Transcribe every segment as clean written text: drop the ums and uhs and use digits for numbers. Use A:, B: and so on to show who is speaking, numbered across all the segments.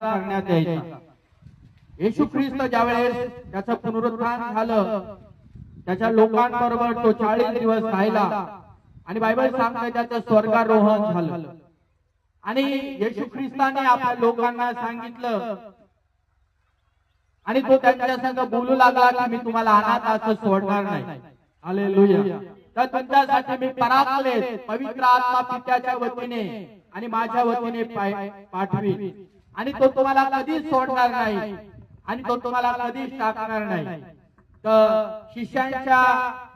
A: करण्यात यायचा। येशू ख्रिस्त ज्यावेळेस त्याचं पुनरुत्थान झालं, त्याच्या लोकांबरोबर तो 40 दिवस राहिला आणि बायबल सांगते त्याचं स्वर्गारोहण झालं। आणि येशू ख्रिस्ताने आपल्या लोकांना सांगितलं आणि तो त्यांच्या संग बोलू लागला की मी तुम्हाला अनाथाचं सोडणार नाही। हालेलुया। तर तुमच्यासाठी मी पराक्लेत पवित्र आत्मा पित्याच्या वतीने आणि माझ्या वतीने पाठवी आणि तो तुम्हाला कधीच सोडणार नाही आणि तो तुम्हाला कधीच टाकणार नाही। तर शिष्यांच्या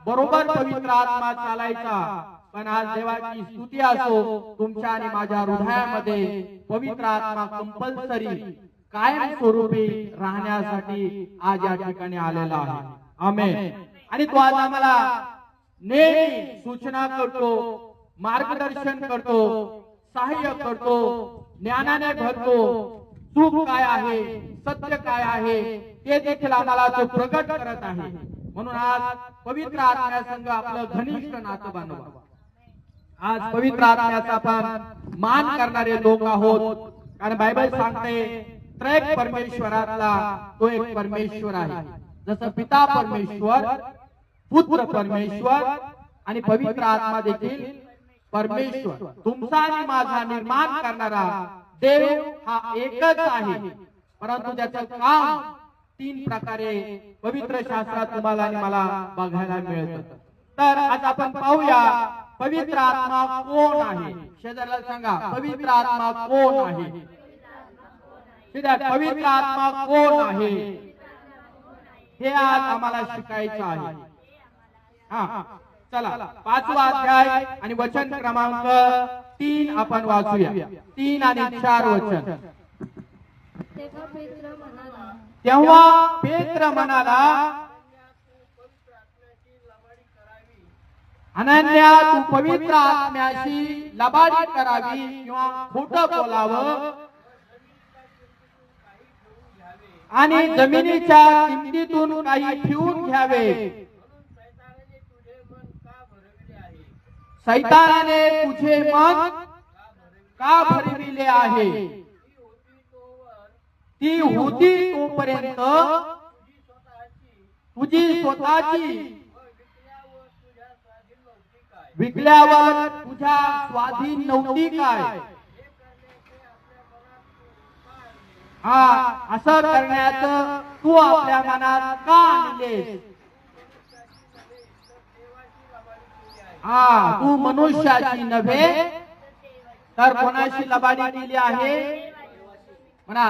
A: बरोबर पवित्र आत्मा चालायचा, पण आज देवाची स्तुती असो, तुमच्या आणि माझ्या हृदयामध्ये पवित्र आत्मा कंपल्सरी कायम स्वरूपी राहण्यासाठी आज या ठिकाणी आलेला आहे। आमेन। आणि तो आज आम्हाला नेहमी सूचना करतो, मार्गदर्शन करतो, सहाय्य करतो, ज्ञानाने भरतो, चूक काय आहे, सत्य काय आहे ते देखील आम्हाला तो प्रगट करत आहे। म्हणून आज पवित्र आत्म्यासंग आपलं घनिष्ठ नातं बांधवा। आज पवित्र आत्म्याचा आपण मान करणारे लोक आहोत, कारण बायबल सांगते त्रैक परमेश्वरातला तो एक परमेश्वर आहे। जसं पिता परमेश्वर, पुत्र परमेश्वर आणि पवित्र आत्मा देखील परमेश्वर। तुमचा आणि माझा निर्माण करणारा देव हा एकच आहे, परंतु त्याचं काम 3 प्रकारे पवित्र शास्त्रात तुम्हाला आणि मला बघायला मिळतं। तर आज आपण पाहूया पवित्र आत्मा कोण आहे। शेजाऱ्याला सांगा, पवित्र आत्मा कोण आहे? पवित्र आत्मा कोण आहे हे आज आम्हाला शिकायचं आहे। हा, चला 5वा अध्याय आणि वचन क्रमांक 3 आपण वाचूया। 3 आणि 4 वचन। तेव्हा पेत्र म्हणाला, अनन्या तू पवित्र आत्म्याशी लबाडी करावी किंवा खोटं बोलावं आणि जमिनीच्या किमतीतून काही ठेवून घ्यावे। सैतानाने तुझे मन का भरविले आहे? ती होती तोपर्यंत तुझी स्वतःची, विकल्यावर तुझ्या स्वाधीन नव्हती काय? हा, असं करण्याचं तू आपल्या मनात का आणलेस? हा, तू मनुष्याची नव्हे तर कोणाशी लबाडी केली आहे? म्हणा